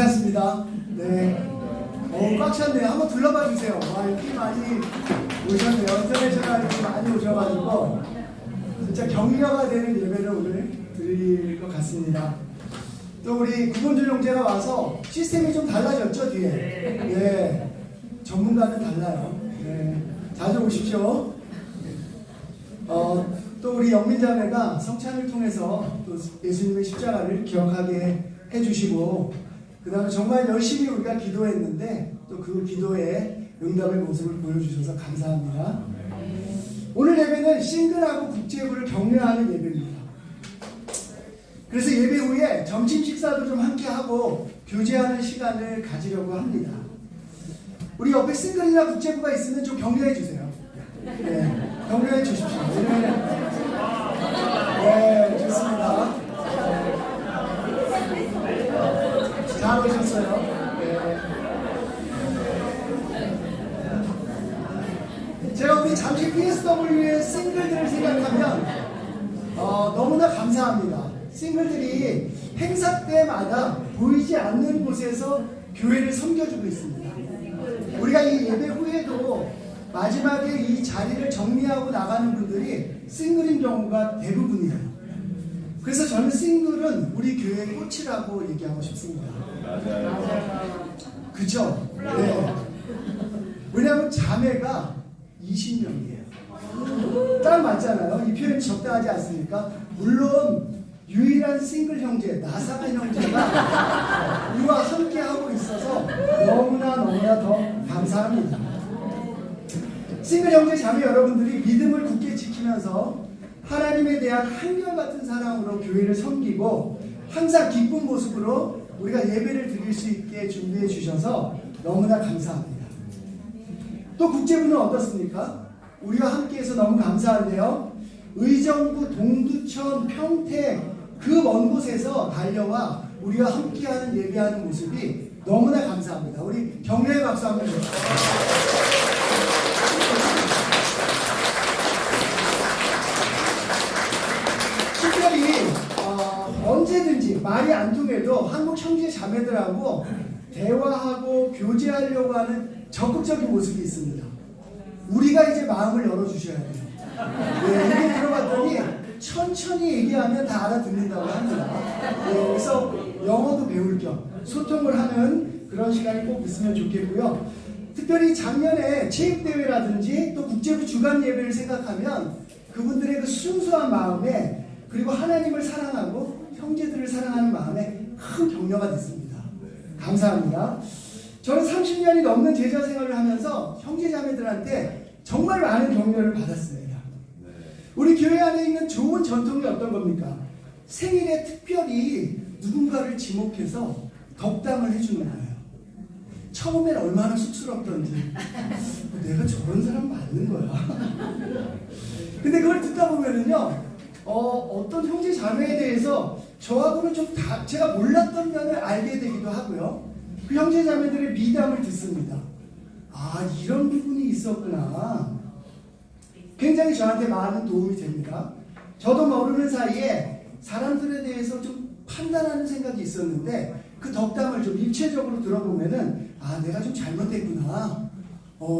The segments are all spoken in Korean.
반갑습니다. 네. 꽉 찼네요. 한번 둘러봐 주세요. 와, 이렇게 많이 오셨네요. 인터내셔널이 많이 오셔가지고 진짜 격려가 되는 예배를 오늘 드릴 것 같습니다. 또 우리 구본준 형제가 와서 시스템이 좀 달라졌죠, 뒤에? 네. 전문가는 달라요. 네. 자주 오십시오. 또 우리 영민자매가 성찬을 통해서 또 예수님의 십자가를 기억하게 해주시고, 그 다음에 정말 열심히 우리가 기도했는데 또 그 기도에 응답의 모습을 보여주셔서 감사합니다. 오늘 예배는 싱글하고 국제부를 격려하는 예배입니다. 그래서 예배 후에 점심 식사도 좀 함께 하고 교제하는 시간을 가지려고 합니다. 우리 옆에 싱글이나 국제부가 있으면 좀 격려해 주세요. 네, 격려해 주십시오. 네, 좋습니다. 잘 오셨어요. 네. 제가 우리 잠시 PSW의 싱글들을 생각하면 너무나 감사합니다. 싱글들이 행사 때마다 보이지 않는 곳에서 교회를 섬겨주고 있습니다. 우리가 이 예배 후에도 마지막에 이 자리를 정리하고 나가는 분들이 싱글인 경우가 대부분이에요. 그래서 저는 싱글은 우리 교회의 꽃이라고 얘기하고 싶습니다. 그쵸? 네. 왜냐하면 자매가 20명이에요. 딱 맞잖아요. 이 표현이 적당하지 않습니까? 물론 유일한 싱글 형제, 나사간 형제가 우리와 함께하고 있어서 너무나 더 감사합니다. 싱글 형제 자매 여러분들이 믿음을 굳게 지키면서 하나님에 대한 한결같은 사랑으로 교회를 섬기고 항상 기쁜 모습으로 우리가 예배를 드릴 수 있게 준비해 주셔서 너무나 감사합니다. 또 국제부는 어떻습니까? 우리와 함께해서 너무 감사한데요. 의정부, 동두천, 평택 그 먼 곳에서 달려와 우리와 함께하는 예배하는 모습이 너무나 감사합니다. 우리 격려의 박수 한번 주세요. 특별히 언제든지 말이 안 통해도 한국 형제 자매들하고 대화하고 교제하려고 하는 적극적인 모습이 있습니다. 우리가 이제 마음을 열어주셔야 돼요. 네, 얘기 들어봤더니 천천히 얘기하면 다 알아듣는다고 합니다. 네, 그래서 영어도 배울 겸 소통을 하는 그런 시간이 꼭 있으면 좋겠고요. 특별히 작년에 체육대회라든지 또 국제부 주간 예배를 생각하면 그분들의 그 순수한 마음에 그리고 하나님을 사랑하고 형제들을 사랑하는 마음에 큰 격려가 됐습니다. 감사합니다. 저는 30년이 넘는 제자 생활을 하면서 형제자매들한테 정말 많은 격려를 받았습니다. 우리 교회 안에 있는 좋은 전통이 어떤 겁니까? 생일에 특별히 누군가를 지목해서 덕담을 해주는 거예요. 처음엔 얼마나 쑥스럽던지 내가 저런 사람 맞는 거야. 근데 그걸 듣다 보면은요, 어떤 형제 자매에 대해서 저하고는 좀 제가 몰랐던 면을 알게 되기도 하고요. 그 형제 자매들의 미담을 듣습니다. 아, 이런 부분이 있었구나. 굉장히 저한테 많은 도움이 됩니다. 저도 모르는 사이에 사람들에 대해서 좀 판단하는 생각이 있었는데 그 덕담을 좀 입체적으로 들어보면은 아, 내가 좀 잘못했구나.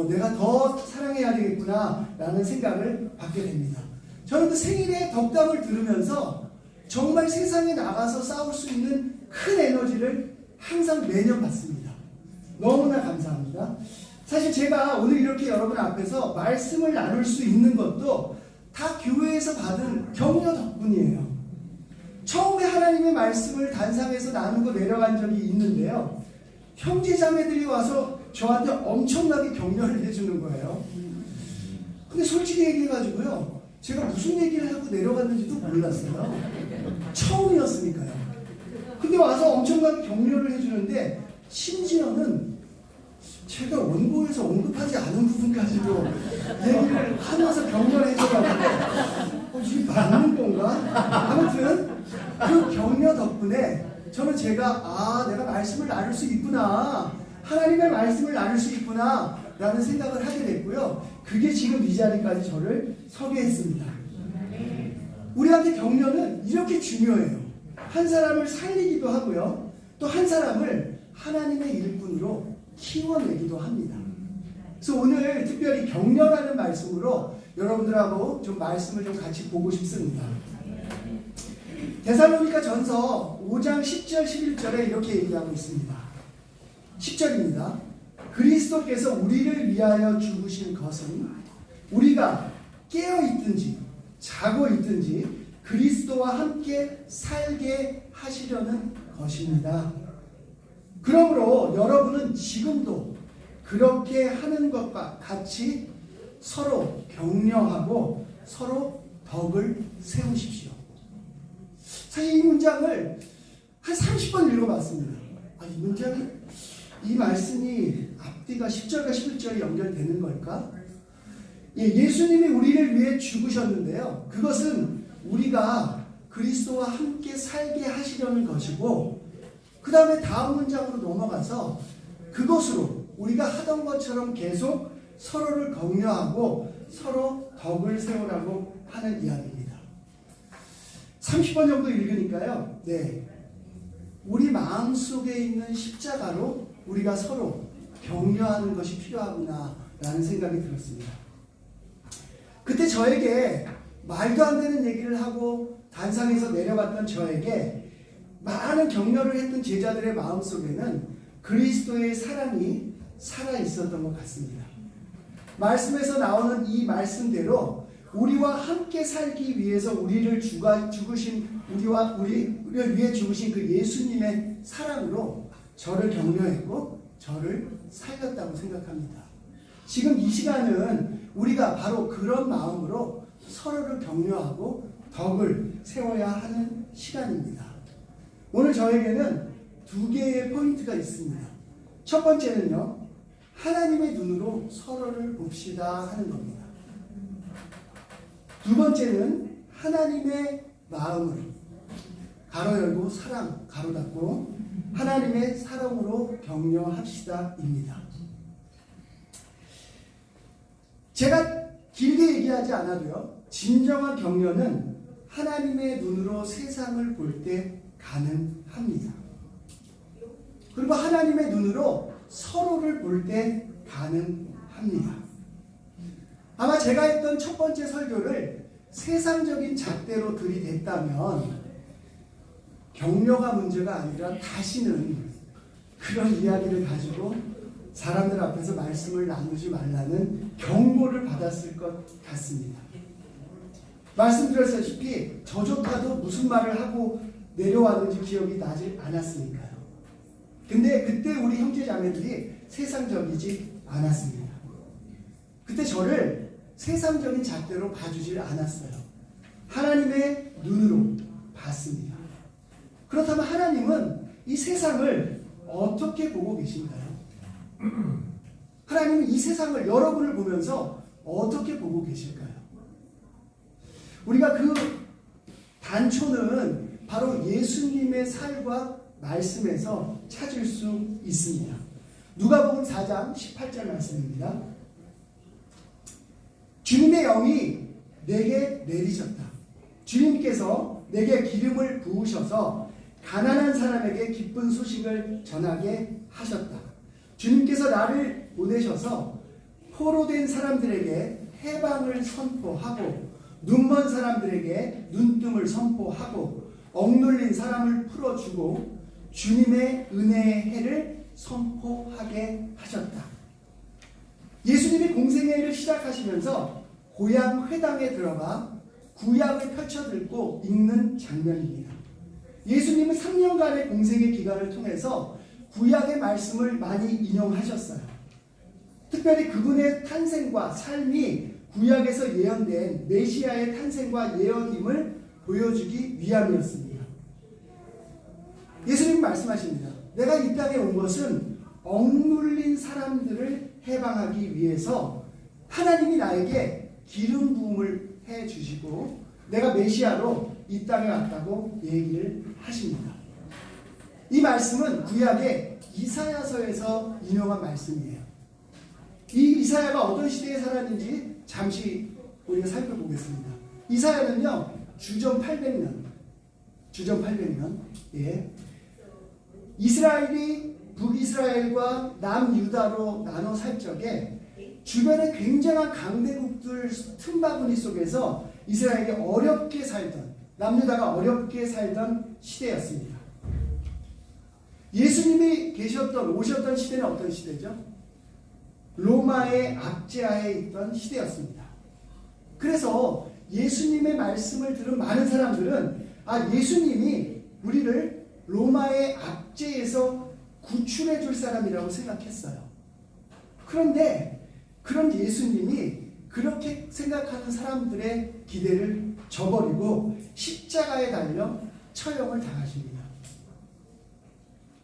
내가 더 사랑해야 되겠구나 라는 생각을 받게 됩니다. 저는 그 생일의 덕담을 들으면서 정말 세상에 나가서 싸울 수 있는 큰 에너지를 항상 매년 받습니다. 너무나 감사합니다. 사실 제가 오늘 이렇게 여러분 앞에서 말씀을 나눌 수 있는 것도 다 교회에서 받은 격려 덕분이에요. 처음에 하나님의 말씀을 단상에서 나누고 내려간 적이 있는데요. 형제자매들이 와서 저한테 엄청나게 격려를 해주는 거예요. 근데 솔직히 얘기해가지고요. 제가 무슨 얘기를 하고 내려갔는지도 몰랐어요. 처음이었으니까요. 근데 와서 엄청나게 격려를 해주는데 심지어는 제가 원고에서 언급하지 않은 부분까지도 얘기를 하면서 격려를 해줘가지고 이게 맞는 건가? 아무튼 그 격려 덕분에 저는 제가 내가 말씀을 나눌 수 있구나, 하나님의 말씀을 나눌 수 있구나 라는 생각을 하게 됐고요. 그게 지금 이 자리까지 저를 서게 했습니다. 우리한테 격려는 이렇게 중요해요. 한 사람을 살리기도 하고요. 또 한 사람을 하나님의 일꾼으로 키워내기도 합니다. 그래서 오늘 특별히 격려라는 말씀으로 여러분들하고 좀 말씀을 좀 같이 보고 싶습니다. 데살로니가 전서 5장 10절 11절에 이렇게 얘기하고 있습니다. 10절입니다. 그리스도께서 우리를 위하여 죽으신 것은 우리가 깨어있든지 자고 있든지 그리스도와 함께 살게 하시려는 것입니다. 그러므로 여러분은 지금도 그렇게 하는 것과 같이 서로 격려하고 서로 덕을 세우십시오. 사실 이 문장을 한 30번 읽어봤습니다. 이 문장이, 이 말씀이 앞뒤가 10절과 11절이 연결되는 걸까? 예수님이 우리를 위해 죽으셨는데요. 그것은 우리가 그리스도와 함께 살게 하시려는 것이고, 그 다음에 다음 문장으로 넘어가서 그것으로 우리가 하던 것처럼 계속 서로를 격려하고 서로 덕을 세우라고 하는 이야기입니다. 30번 정도 읽으니까요. 우리 마음속에 있는 십자가로 우리가 서로 격려하는 것이 필요하구나 라는 생각이 들었습니다. 그때 저에게 말도 안 되는 얘기를 하고 단상에서 내려갔던 저에게 많은 격려를 했던 제자들의 마음속에는 그리스도의 사랑이 살아 있었던 것 같습니다. 말씀에서 나오는 이 말씀대로 우리와 함께 살기 위해서 우리를 위해 죽으신 그 예수님의 사랑으로 저를 격려했고 저를 살렸다고 생각합니다. 지금 이 시간은 우리가 바로 그런 마음으로 서로를 격려하고 덕을 세워야 하는 시간입니다. 오늘 저에게는 두 개의 포인트가 있습니다. 첫 번째는요, 하나님의 눈으로 서로를 봅시다 하는 겁니다. 두 번째는 하나님의 마음으로, 가로 열고 사랑, 가로 닫고 하나님의 사랑으로 격려합시다입니다. 제가 길게 얘기하지 않아도요, 진정한 격려는 하나님의 눈으로 세상을 볼 때 가능합니다. 그리고 하나님의 눈으로 서로를 볼 때 가능합니다. 아마 제가 했던 첫 번째 설교를 세상적인 잣대로 들이댔다면 격려가 문제가 아니라 다시는 그런 이야기를 가지고 사람들 앞에서 말씀을 나누지 말라는 경고를 받았을 것 같습니다. 말씀드렸다시피 저조차도 무슨 말을 하고 내려왔는지 기억이 나지 않았으니까요. 근데 그때 우리 형제자매들이 세상적이지 않았습니다. 그때 저를 세상적인 잣대로 봐주질 않았어요. 하나님의 눈으로 봤습니다. 그렇다면 하나님은 이 세상을 어떻게 보고 계신가요? 하나님은 이 세상을, 여러분을 보면서 어떻게 보고 계실까요? 우리가 그 단초는 바로 예수님의 살과 말씀에서 찾을 수 있습니다. 누가복음 4장 18절 말씀입니다. 주님의 영이 내게 내리셨다. 주님께서 내게 기름을 부으셔서 가난한 사람에게 기쁜 소식을 전하게 하셨다. 주님께서 나를 보내셔서 포로된 사람들에게 해방을 선포하고 눈먼 사람들에게 눈뜸을 선포하고 억눌린 사람을 풀어주고 주님의 은혜의 해를 선포하게 하셨다. 예수님이 공생의 일을 시작하시면서 고향 회당에 들어가 구약을 펼쳐들고 읽는 장면입니다. 예수님은 3년간의 공생의 기간을 통해서 구약의 말씀을 많이 인용하셨어요. 특별히 그분의 탄생과 삶이 구약에서 예언된 메시아의 탄생과 예언임을 보여주기 위함이었습니다. 예수님 말씀하십니다. 내가 이 땅에 온 것은 억눌린 사람들을 해방하기 위해서 하나님이 나에게 기름 부음을 해주시고 내가 메시아로 이 땅에 왔다고 얘기를 하십니다. 이 말씀은 구약의 이사야서에서 인용한 말씀이에요. 이 이사야가 어떤 시대에 살았는지 잠시 우리가 살펴보겠습니다. 이사야는요, 주전 800년, 예, 이스라엘이 북이스라엘과 남유다로 나눠 살 적에 주변에 굉장한 강대국들 틈바구니 속에서 이스라엘이 어렵게 살던, 남유다가 어렵게 살던 시대였습니다. 예수님이 오셨던 시대는 어떤 시대죠? 로마의 압제하에 있던 시대였습니다. 그래서 예수님의 말씀을 들은 많은 사람들은 예수님이 우리를 로마의 압제에서 구출해 줄 사람이라고 생각했어요. 그런데 그런 예수님이 그렇게 생각하는 사람들의 기대를 저버리고 십자가에 달려 처형을 당하십니다.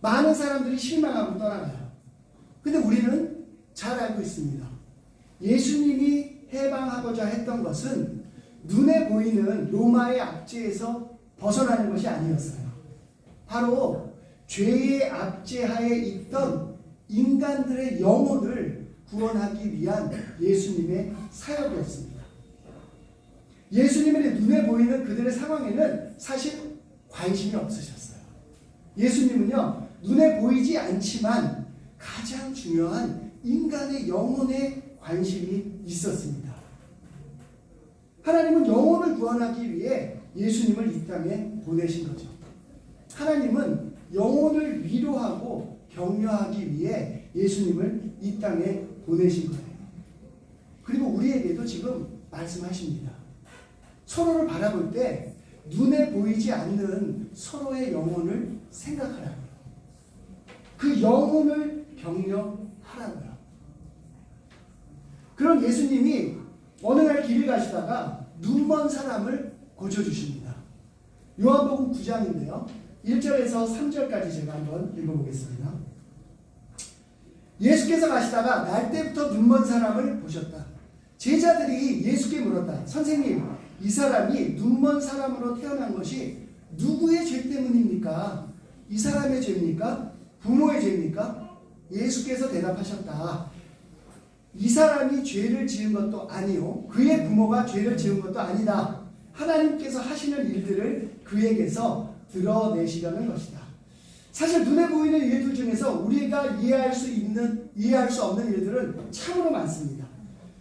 많은 사람들이 실망하고 떠나가요. 근데 우리는 잘 알고 있습니다. 예수님이 해방하고자 했던 것은 눈에 보이는 로마의 압제에서 벗어나는 것이 아니었어요. 바로 죄의 압제하에 있던 인간들의 영혼을 구원하기 위한 예수님의 사역이었습니다. 예수님의 눈에 보이는 그들의 상황에는 사실 관심이 없으셨어요. 예수님은요, 눈에 보이지 않지만 가장 중요한 인간의 영혼에 관심이 있었습니다. 하나님은 영혼을 구원하기 위해 예수님을 이 땅에 보내신 거죠. 하나님은 영혼을 위로하고 격려하기 위해 예수님을 이 땅에 보내신 거예요. 그리고 우리에게도 지금 말씀하십니다. 서로를 바라볼 때 눈에 보이지 않는 서로의 영혼을 생각하라고요. 그 영혼을 격려하라고요. 그런 예수님이 어느 날 길을 가시다가 눈먼 사람을 고쳐주십니다. 요한복음 9장인데요. 1절에서 3절까지 제가 한번 읽어보겠습니다. 예수께서 가시다가 날 때부터 눈먼 사람을 보셨다. 제자들이 예수께 물었다. 선생님, 이 사람이 눈먼 사람으로 태어난 것이 누구의 죄 때문입니까? 이 사람의 죄입니까? 부모의 죄입니까? 예수께서 대답하셨다. 이 사람이 죄를 지은 것도 아니요, 그의 부모가 죄를 지은 것도 아니다. 하나님께서 하시는 일들을 그에게서 드러내시려는 것이다. 사실 눈에 보이는 일들 중에서 우리가 이해할 수 없는 일들은 참으로 많습니다.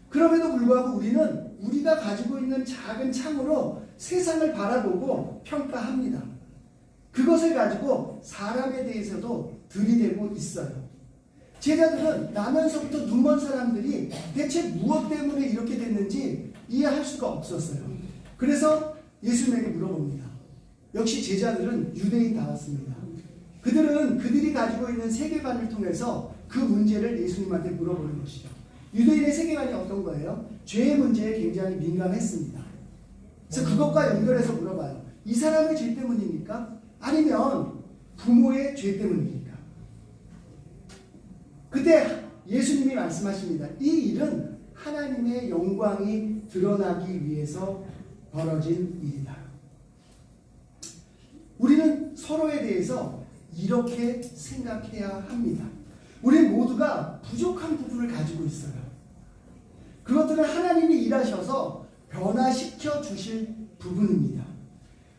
그럼에도 불구하고 우리는 우리가 가지고 있는 작은 창으로 세상을 바라보고 평가합니다. 그것을 가지고 사람에 대해서도 들이대고 있어요. 제자들은 나면서부터 눈먼 사람들이 대체 무엇 때문에 이렇게 됐는지 이해할 수가 없었어요. 그래서 예수님에게 물어봅니다. 역시 제자들은 유대인다웠습니다. 그들은 그들이 가지고 있는 세계관을 통해서 그 문제를 예수님한테 물어보는 것이죠. 유대인의 세계관이 어떤 거예요? 죄의 문제에 굉장히 민감했습니다. 그래서 그것과 연결해서 물어봐요. 이 사람의 죄 때문입니까? 아니면 부모의 죄 때문입니까? 그때 예수님이 말씀하십니다. 이 일은 하나님의 영광이 드러나기 위해서 벌어진 일이다. 우리는 서로에 대해서 이렇게 생각해야 합니다. 우리 모두가 부족한 부분을 가지고 있어요. 그것들은 하나님이 일하셔서 변화시켜 주실 부분입니다.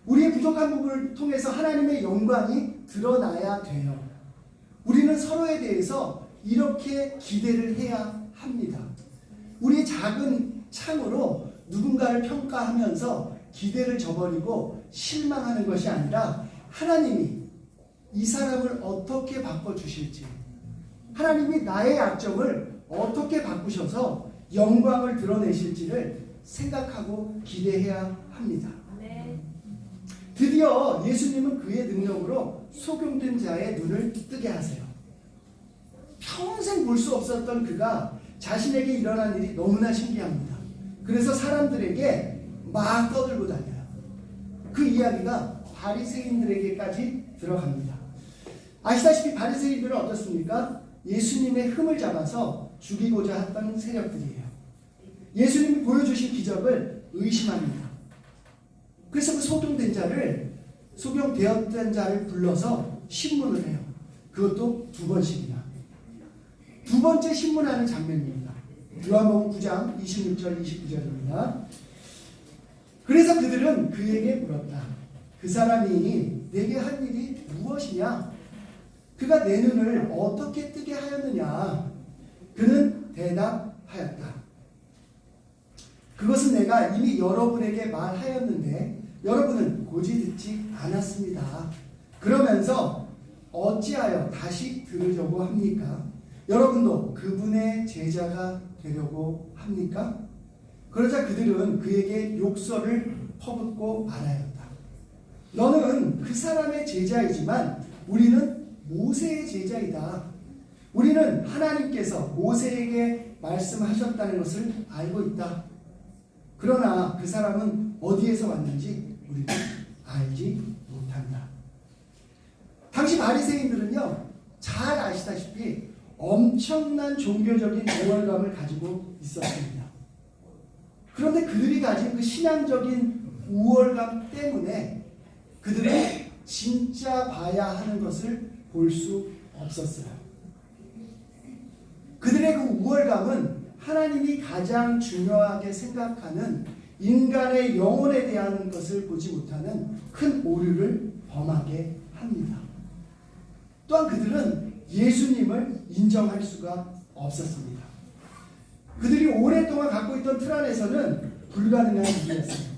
우리의 부족한 부분을 통해서 하나님의 영광이 드러나야 돼요. 우리는 서로에 대해서 이렇게 기대를 해야 합니다. 우리의 작은 창으로 누군가를 평가하면서 기대를 저버리고 실망하는 것이 아니라 하나님이 이 사람을 어떻게 바꿔주실지, 하나님이 나의 약점을 어떻게 바꾸셔서 영광을 드러내실지를 생각하고 기대해야 합니다. 드디어 예수님은 그의 능력으로 소경된 자의 눈을 뜨게 하세요. 평생 볼 수 없었던 그가 자신에게 일어난 일이 너무나 신기합니다. 그래서 사람들에게 막 떠들고 다녀요. 그 이야기가 바리새인들에게까지 들어갑니다. 아시다시피 바리새인들은 어떻습니까? 예수님의 흠을 잡아서 죽이고자 했던 세력들이에요. 예수님이 보여주신 기적을 의심합니다. 그래서 그 소경되었던 자를 불러서 신문을 해요. 그것도 2번씩이나. 두 번째 신문하는 장면입니다. 요한복음 9장 26절 29절입니다. 그래서 그들은 그에게 물었다. 그 사람이 내게 한 일이 무엇이냐? 그가 내 눈을 어떻게 뜨게 하였느냐? 그는 대답하였다. 그것은 내가 이미 여러분에게 말하였는데 여러분은 고지 듣지 않았습니다. 그러면서 어찌하여 다시 들으려고 합니까? 여러분도 그분의 제자가 되려고 합니까? 그러자 그들은 그에게 욕설을 퍼붓고 말하였다. 너는 그 사람의 제자이지만 우리는 모세의 제자이다. 우리는 하나님께서 모세에게 말씀하셨다는 것을 알고 있다. 그러나 그 사람은 어디에서 왔는지 우리는 알지 못한다. 당시 바리새인들은요, 잘 아시다시피 엄청난 종교적인 우월감을 가지고 있었습니다. 그런데 그들이 가진 그 신앙적인 우월감 때문에 그들은 진짜 봐야 하는 것을 볼 수 없었어요. 그들의 그 우월감은 하나님이 가장 중요하게 생각하는 인간의 영혼에 대한 것을 보지 못하는 큰 오류를 범하게 합니다. 또한 그들은 예수님을 인정할 수가 없었습니다. 그들이 오랫동안 갖고 있던 틀 안에서는 불가능한 일이었어요.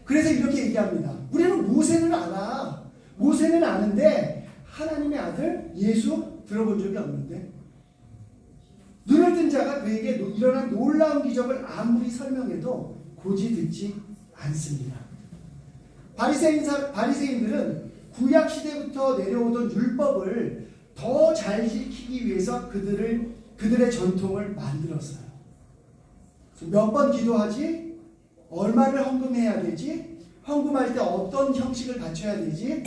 그래서 이렇게 얘기합니다. 우리는 모세는 알아. 모세는 아는데 하나님의 아들 예수 들어본 적이 없는데, 눈을 뜬 자가 그에게 일어난 놀라운 기적을 아무리 설명해도 고지 듣지 않습니다. 바리새인들은 구약 시대부터 내려오던 율법을 더 잘 지키기 위해서 그들의 전통을 만들었어요. 몇 번 기도하지? 얼마를 헌금해야 되지? 헌금할 때 어떤 형식을 갖춰야 되지?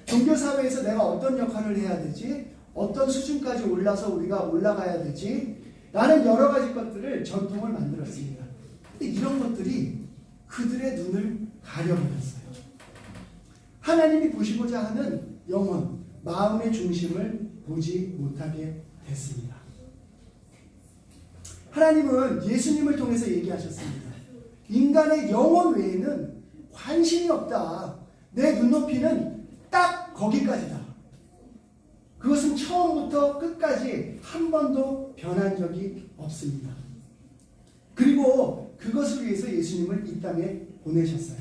종교사회에서 내가 어떤 역할을 해야 되지? 어떤 수준까지 올라서 우리가 올라가야 되지? 라는 여러 가지 것들을 전통을 만들었습니다. 근데 이런 것들이 그들의 눈을 가려버렸어요. 하나님이 보시고자 하는 영혼, 마음의 중심을 보지 못하게 됐습니다. 하나님은 예수님을 통해서 얘기하셨습니다. 인간의 영혼 외에는 관심이 없다. 내 눈높이는 딱 거기까지다. 그것은 처음부터 끝까지 한 번도 변한 적이 없습니다. 그리고 그것을 위해서 예수님을 이 땅에 보내셨어요.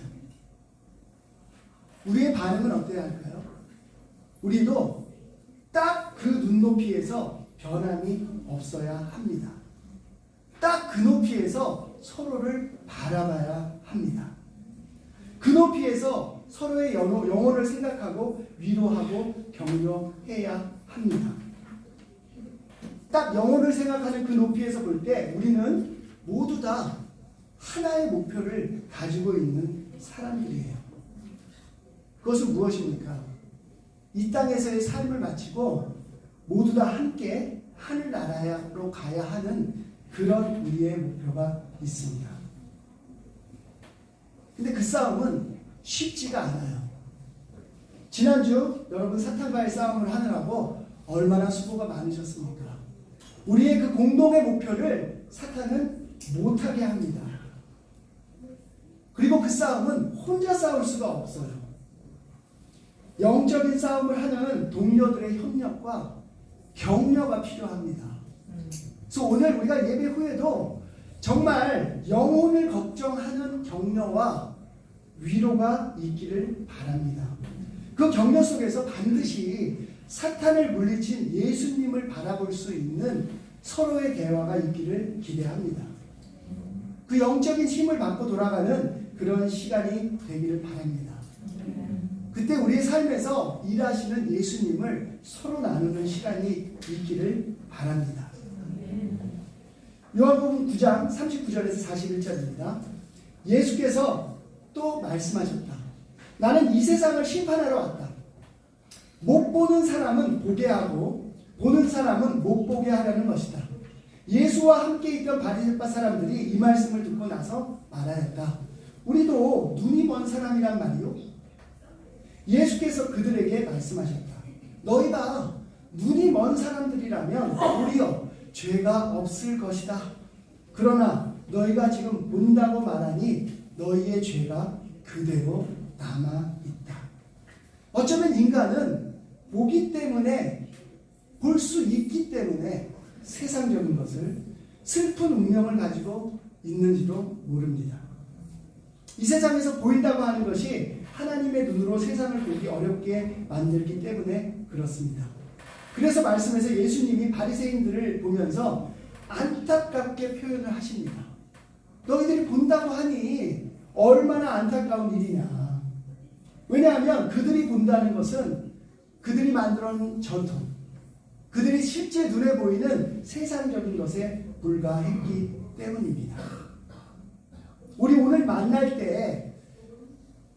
우리의 반응은 어때야 할까요? 우리도 딱 그 눈높이에서 변함이 없어야 합니다. 딱 그 높이에서 서로를 바라봐야 합니다. 그 높이에서 서로의 영혼을 생각하고 위로하고 격려해야 합니다. 딱 영혼을 생각하는 그 높이에서 볼 때 우리는 모두 다 하나의 목표를 가지고 있는 사람들이에요. 그것은 무엇입니까? 이 땅에서의 삶을 마치고 모두 다 함께 하늘나라로 가야 하는 그런 우리의 목표가 있습니다. 근데 그 싸움은 쉽지가 않아요. 지난주 여러분 사탄과의 싸움을 하느라고 얼마나 수고가 많으셨습니까? 우리의 그 공동의 목표를 사탄은 못하게 합니다. 그리고 그 싸움은 혼자 싸울 수가 없어요. 영적인 싸움을 하는 동료들의 협력과 격려가 필요합니다. 그래서 오늘 우리가 예배 후에도 정말 영혼을 걱정하는 격려와 위로가 있기를 바랍니다. 그 격려 속에서 반드시 사탄을 물리친 예수님을 바라볼 수 있는 서로의 대화가 있기를 기대합니다. 그 영적인 힘을 받고 돌아가는 그런 시간이 되기를 바랍니다. 그때 우리의 삶에서 일하시는 예수님을 서로 나누는 시간이 있기를 바랍니다. 요한복음 9장 39절에서 41절입니다. 예수께서 또 말씀하셨다. 나는 이 세상을 심판하러 왔다. 못 보는 사람은 보게 하고 보는 사람은 못 보게 하려는 것이다. 예수와 함께 있던 바리새파 사람들이 이 말씀을 듣고 나서 말하였다. 우리도 눈이 먼 사람이란 말이요. 예수께서 그들에게 말씀하셨다. 너희가 눈이 먼 사람들이라면 도리어 죄가 없을 것이다. 그러나 너희가 지금 본다고 말하니 너희의 죄가 그대로 남아있다. 어쩌면 인간은 보기 때문에, 볼 수 있기 때문에 세상적인 것을, 슬픈 운명을 가지고 있는지도 모릅니다. 이 세상에서 보인다고 하는 것이 하나님의 눈으로 세상을 보기 어렵게 만들기 때문에 그렇습니다. 그래서 말씀에서 예수님이 바리새인들을 보면서 안타깝게 표현을 하십니다. 너희들이 본다고 하니 얼마나 안타까운 일이냐. 왜냐하면 그들이 본다는 것은 그들이 만들어 놓은 전통, 그들이 실제 눈에 보이는 세상적인 것에 불과했기 때문입니다. 우리 오늘 만날 때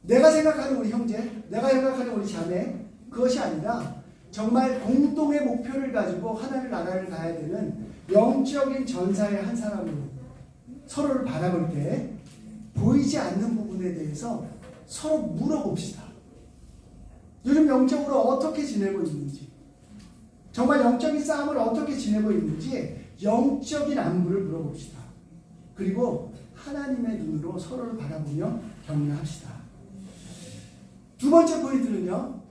내가 생각하는 우리 형제, 내가 생각하는 우리 자매, 그것이 아니라 정말 공동의 목표를 가지고 하나님 나라를 가야 되는 영적인 전사의 한 사람으로 서로를 바라볼 때 보이지 않는 부분에 대해서 서로 물어봅시다. 요즘 영적으로 어떻게 지내고 있는지, 정말 영적인 싸움을 어떻게 지내고 있는지 영적인 안부를 물어봅시다. 그리고 하나님의 눈으로 서로를 바라보며 격려합시다. 두 번째 포인트는요,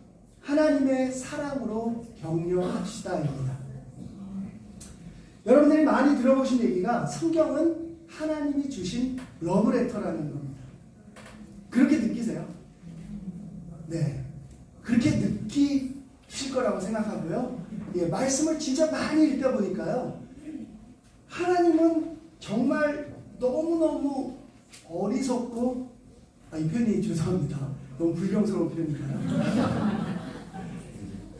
하나님의 사랑으로 격려합시다입니다. 여러분들이 많이 들어보신 얘기가 성경은 하나님이 주신 러브레터라는 겁니다. 그렇게 느끼세요? 네, 그렇게 느끼실 거라고 생각하고요. 예, 말씀을 진짜 많이 읽다 보니까요, 하나님은 정말 너무너무 어리석고, 이 표현이 죄송합니다. 너무 불경스러운 표현인가요?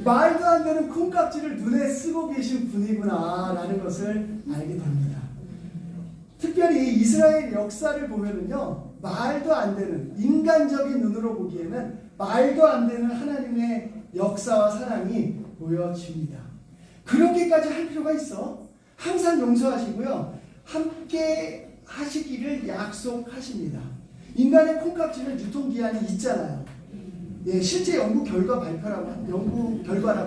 말도 안 되는 콩깍지를 눈에 쓰고 계신 분이구나 라는 것을 알게 됩니다. 특별히 이스라엘 역사를 보면은요, 말도 안 되는, 인간적인 눈으로 보기에는 말도 안 되는 하나님의 역사와 사랑이 보여집니다. 그렇게까지 할 필요가 있어? 항상 용서하시고요, 함께 하시기를 약속하십니다. 인간의 콩깍지는 유통기한이 있잖아요. 예, 실제 연구 결과라고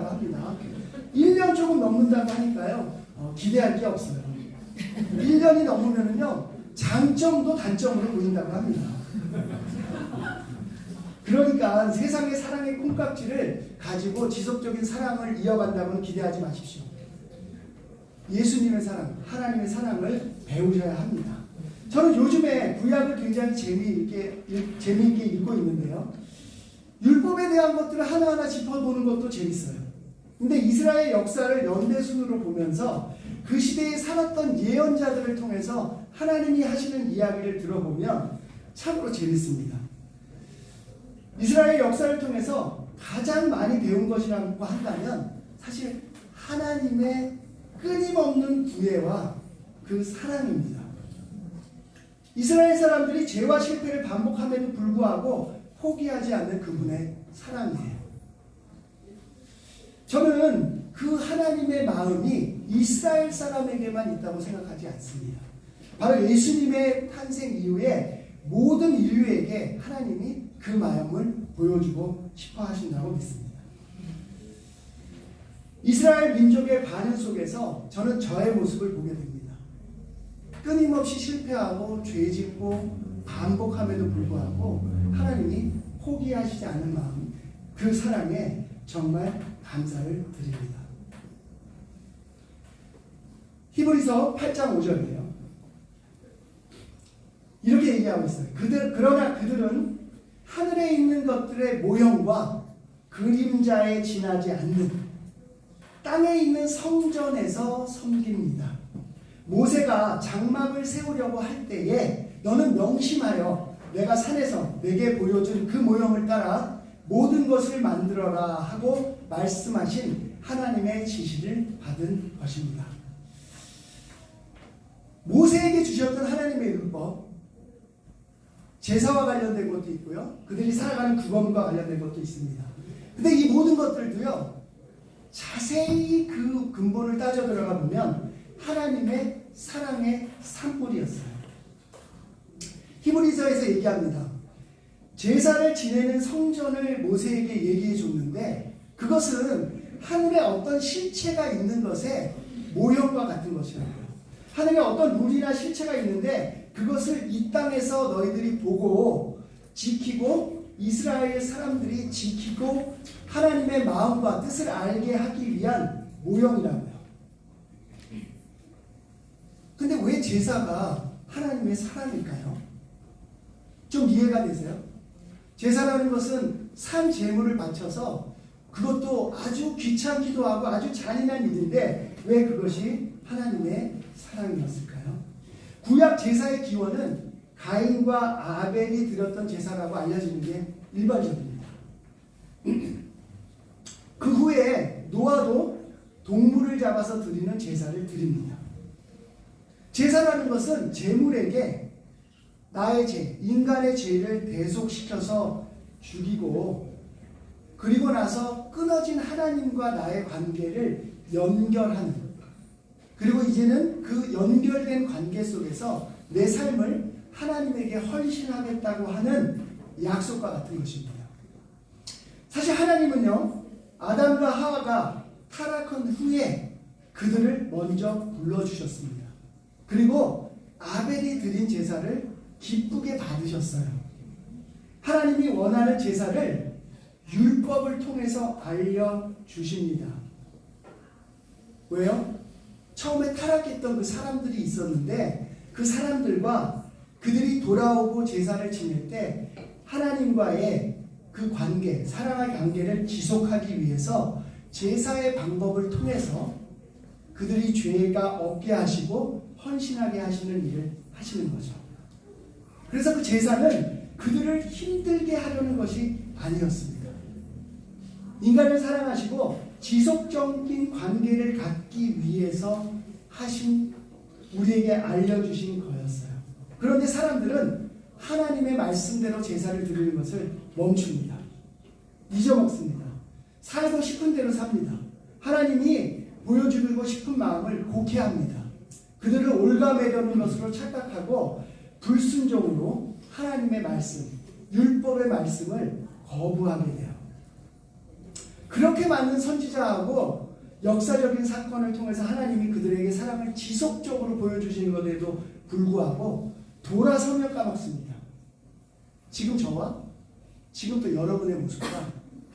합니다. 1년 조금 넘는다고 하니까요, 기대할 게 없어요. 1년이 넘으면은요, 장점도 단점으로 보인다고 합니다. 그러니까 세상의 사랑의 콩깍지를 가지고 지속적인 사랑을 이어간다고는 기대하지 마십시오. 예수님의 사랑, 하나님의 사랑을 배우셔야 합니다. 저는 요즘에 구약을 굉장히 재미있게 읽고 있는데요, 율법에 대한 것들을 하나하나 짚어보는 것도 재밌어요. 근데 이스라엘 역사를 연대순으로 보면서 그 시대에 살았던 예언자들을 통해서 하나님이 하시는 이야기를 들어보면 참으로 재밌습니다. 이스라엘 역사를 통해서 가장 많이 배운 것이라고 한다면 사실 하나님의 끊임없는 구애와 그 사랑입니다. 이스라엘 사람들이 죄와 실패를 반복함에도 불구하고 포기하지 않는 그분의 사랑이에요. 저는 그 하나님의 마음이 이스라엘 사람에게만 있다고 생각하지 않습니다. 바로 예수님의 탄생 이후에 모든 인류에게 하나님이 그 마음을 보여주고 싶어 하신다고 믿습니다. 이스라엘 민족의 반응 속에서 저는 저의 모습을 보게 됩니다. 끊임없이 실패하고 죄짓고 반복함에도 불구하고 하나님이 포기하시지 않는 마음, 그 사랑에 정말 감사를 드립니다. 히브리서 8장 5절이에요. 이렇게 얘기하고 있어요. 그러나 그들은 하늘에 있는 것들의 모형과 그림자에 지나지 않는 땅에 있는 성전에서 섬깁니다. 모세가 장막을 세우려고 할 때에 너는 명심하여 내가 산에서 내게 보여준 그 모형을 따라 모든 것을 만들어라 하고 말씀하신 하나님의 지시를 받은 것입니다. 모세에게 주셨던 하나님의 율법, 제사와 관련된 것도 있고요, 그들이 살아가는 규범과 관련된 것도 있습니다. 근데 이 모든 것들도요, 자세히 그 근본을 따져 들어가 보면 하나님의 사랑의 산물이었어요. 히브리서에서 얘기합니다. 제사를 지내는 성전을 모세에게 얘기해 줬는데 그것은 하늘에 어떤 실체가 있는 것의 모형과 같은 것이라고요. 하늘에 어떤 룰이나 실체가 있는데 그것을 이 땅에서 너희들이 보고 지키고 이스라엘 사람들이 지키고 하나님의 마음과 뜻을 알게 하기 위한 모형이라고요. 근데 왜 제사가 하나님의 사랑일까요? 좀 이해가 되세요? 제사라는 것은 산 제물을 바쳐서 그것도 아주 귀찮기도 하고 아주 잔인한 일인데 왜 그것이 하나님의 사랑이었을까요? 구약 제사의 기원은 가인과 아벨이 드렸던 제사라고 알려지는 게 일반적입니다. 그 후에 노아도 동물을 잡아서 드리는 제사를 드립니다. 제사라는 것은 제물에게 나의 죄, 인간의 죄를 대속시켜서 죽이고 그리고 나서 끊어진 하나님과 나의 관계를 연결하는, 그리고 이제는 그 연결된 관계 속에서 내 삶을 하나님에게 헌신하겠다고 하는 약속과 같은 것입니다. 사실 하나님은요, 아담과 하와가 타락한 후에 그들을 먼저 불러주셨습니다. 그리고 아벨이 드린 제사를 기쁘게 받으셨어요. 하나님이 원하는 제사를 율법을 통해서 알려주십니다. 왜요? 처음에 타락했던 그 사람들이 있었는데 그 사람들과 그들이 돌아오고 제사를 지낼 때 하나님과의 그 관계, 사랑의 관계를 지속하기 위해서 제사의 방법을 통해서 그들이 죄가 없게 하시고 헌신하게 하시는 일을 하시는 거죠. 그래서 그 제사는 그들을 힘들게 하려는 것이 아니었습니다. 인간을 사랑하시고 지속적인 관계를 갖기 위해서 하신, 우리에게 알려주신 거였어요. 그런데 사람들은 하나님의 말씀대로 제사를 드리는 것을 멈춥니다. 잊어먹습니다. 살고 싶은 대로 삽니다. 하나님이 보여주고 싶은 마음을 곡해합니다. 그들을 올가매려는 것으로 착각하고 불순종으로 하나님의 말씀, 율법의 말씀을 거부하게 돼요. 그렇게 많은 선지자하고 역사적인 사건을 통해서 하나님이 그들에게 사랑을 지속적으로 보여주시는 것에도 불구하고 돌아서며 까먹습니다. 지금 저와 지금 또 여러분의 모습과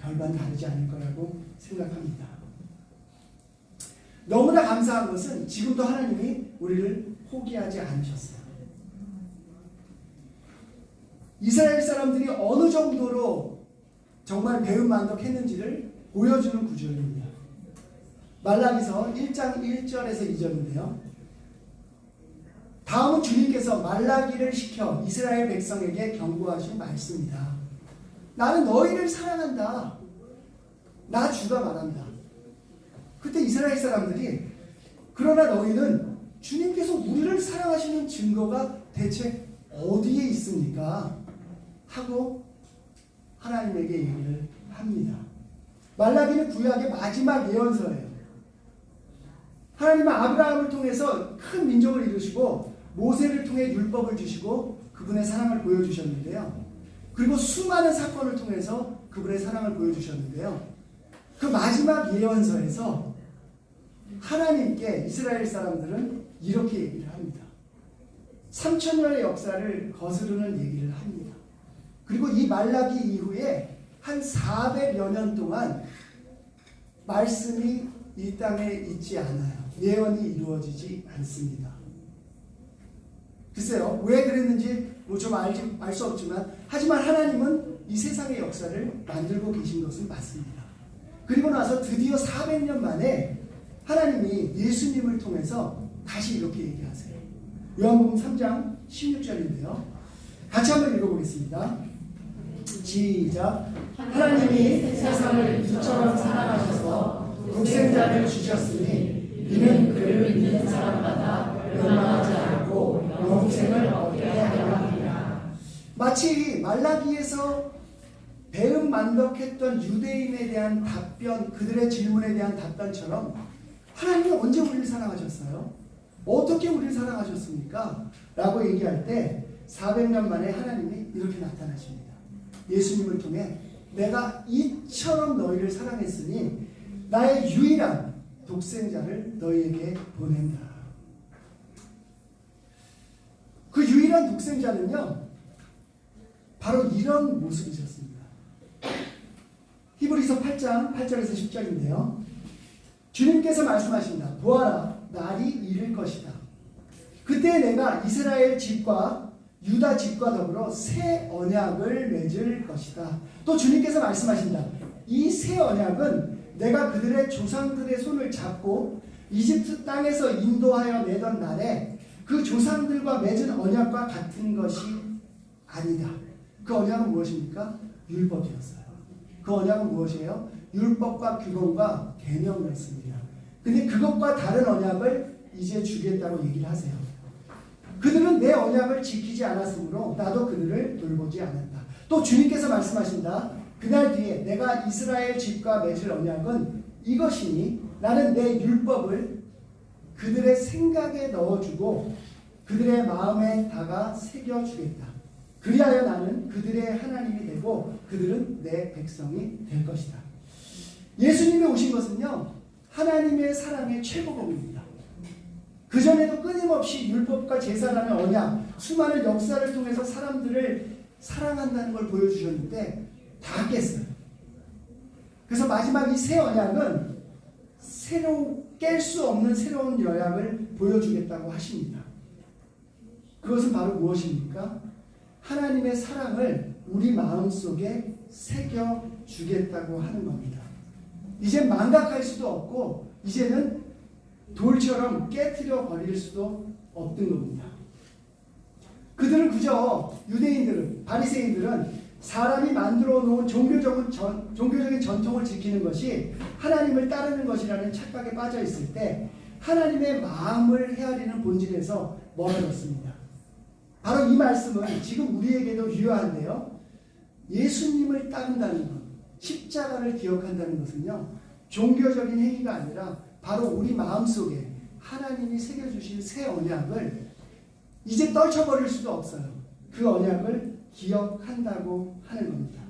별반 다르지 않을 거라고 생각합니다. 너무나 감사한 것은 지금도 하나님이 우리를 포기하지 않으셨어요. 이스라엘 사람들이 어느 정도로 정말 배은만덕했는지를 보여주는 구절입니다. 말라기서 1장 1절에서 2절인데요. 다음은 주님께서 말라기를 시켜 이스라엘 백성에게 경고하신 말씀이다. 나는 너희를 사랑한다. 나 주가 말한다. 그때 이스라엘 사람들이 그러나 너희는 주님께서 우리를 사랑하시는 증거가 대체 어디에 있습니까? 하고 하나님에게 얘기를 합니다. 말라기는 구약의 마지막 예언서예요. 하나님은 아브라함을 통해서 큰 민족을 이루시고 모세를 통해 율법을 주시고 그분의 사랑을 보여주셨는데요. 그리고 수많은 사건을 통해서 그분의 사랑을 보여주셨는데요. 그 마지막 예언서에서 하나님께 이스라엘 사람들은 이렇게 얘기를 합니다. 3000년의 역사를 거스르는 얘기를 합니다. 그리고 이 말라기 이후에 한 400여 년 동안 말씀이 이 땅에 있지 않아요. 예언이 이루어지지 않습니다. 글쎄요, 왜 그랬는지 좀 알 수 없지만, 하지만 하나님은 이 세상의 역사를 만들고 계신 것은 맞습니다. 그리고 나서 드디어 400년 만에 하나님이 예수님을 통해서 다시 이렇게 얘기하세요. 요한복음 3장 16절인데요. 같이 한번 읽어보겠습니다. 시작. 하나님이 세상을 이처럼 사랑하셔서 독생자를 주셨으니 이는 그를 믿는 사람마다 멸망하지 않고 영생을 얻게 하려 함이라. 마치 말라기에서 배은만덕했던 유대인에 대한 답변, 그들의 질문에 대한 답변처럼 하나님이 언제 우리를 사랑하셨어요? 어떻게 우리를 사랑하셨습니까? 라고 얘기할 때 400년 만에 하나님이 이렇게 나타나십니다. 예수님을 통해 내가 이처럼 너희를 사랑했으니 나의 유일한 독생자를 너희에게 보낸다. 그 유일한 독생자는요, 바로 이런 모습이셨습니다. 히브리서 8장 8절에서 10절인데요. 주님께서 말씀하십니다. 보아라, 날이 이를 것이다. 그때 내가 이스라엘 집과 유다 집과 더불어 새 언약을 맺을 것이다. 또 주님께서 말씀하신다. 이 새 언약은 내가 그들의 조상들의 손을 잡고 이집트 땅에서 인도하여 내던 날에 그 조상들과 맺은 언약과 같은 것이 아니다. 그 언약은 무엇입니까? 율법이었어요. 그 언약은 무엇이에요? 율법과 규범과 계명이었습니다. 근데 그것과 다른 언약을 이제 주겠다고 얘기를 하세요. 그들은 내 언약을 지키지 않았으므로 나도 그들을 돌보지 않았다. 또 주님께서 말씀하신다. 그날 뒤에 내가 이스라엘 집과 맺을 언약은 이것이니 나는 내 율법을 그들의 생각에 넣어주고 그들의 마음에 다가 새겨주겠다. 그리하여 나는 그들의 하나님이 되고 그들은 내 백성이 될 것이다. 예수님이 오신 것은요, 하나님의 사랑의 최고봉입니다. 그전에도 끊임없이 율법과 제사라는 언약, 수많은 역사를 통해서 사람들을 사랑한다는 걸 보여주셨는데 다 깼어요. 그래서 마지막 이 새 언약은 깰 수 없는 새로운 언약을 보여주겠다고 하십니다. 그것은 바로 무엇입니까? 하나님의 사랑을 우리 마음속에 새겨주겠다고 하는 겁니다. 이제 망각할 수도 없고 이제는 돌처럼 깨트려 버릴 수도 없는 겁니다. 그들은 그저 유대인들은, 바리새인들은 사람이 만들어 놓은 종교적인 전통을 지키는 것이 하나님을 따르는 것이라는 착각에 빠져 있을 때 하나님의 마음을 헤아리는 본질에서 멀어졌습니다. 바로 이 말씀은 지금 우리에게도 유효한데요. 예수님을 따른다는 것, 십자가를 기억한다는 것은요, 종교적인 행위가 아니라 바로 우리 마음속에 하나님이 새겨주신 새 언약을 이제 떨쳐버릴 수도 없어요. 그 언약을 기억한다고 하는 겁니다.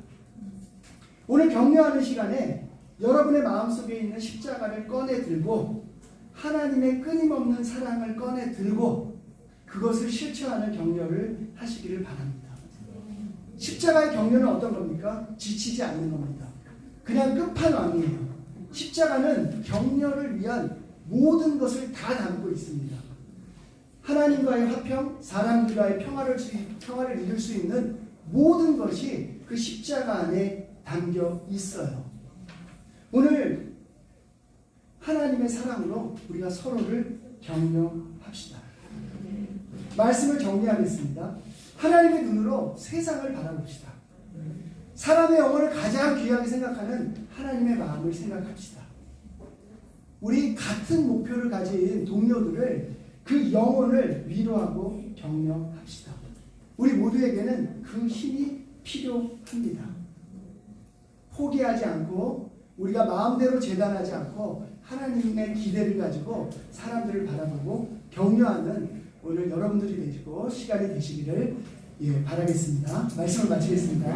오늘 격려하는 시간에 여러분의 마음속에 있는 십자가를 꺼내 들고 하나님의 끊임없는 사랑을 꺼내 들고 그것을 실천하는 격려를 하시기를 바랍니다. 십자가의 격려는 어떤 겁니까? 지치지 않는 겁니다. 그냥 끝판왕이에요. 십자가는 격려를 위한 모든 것을 다 담고 있습니다. 하나님과의 화평, 사람들과의 평화를 이룰 수 있는 모든 것이 그 십자가 안에 담겨 있어요. 오늘 하나님의 사랑으로 우리가 서로를 격려합시다. 말씀을 정리하겠습니다. 하나님의 눈으로 세상을 바라봅시다. 사람의 영혼을 가장 귀하게 생각하는 하나님의 마음을 생각합시다. 우리 같은 목표를 가진 동료들을 그 영혼을 위로하고 격려합시다. 우리 모두에게는 그 힘이 필요합니다. 포기하지 않고 우리가 마음대로 재단하지 않고 하나님의 기대를 가지고 사람들을 바라보고 격려하는 오늘 여러분들이 되시고 시간이 되시기를 바라겠습니다. 말씀을 마치겠습니다.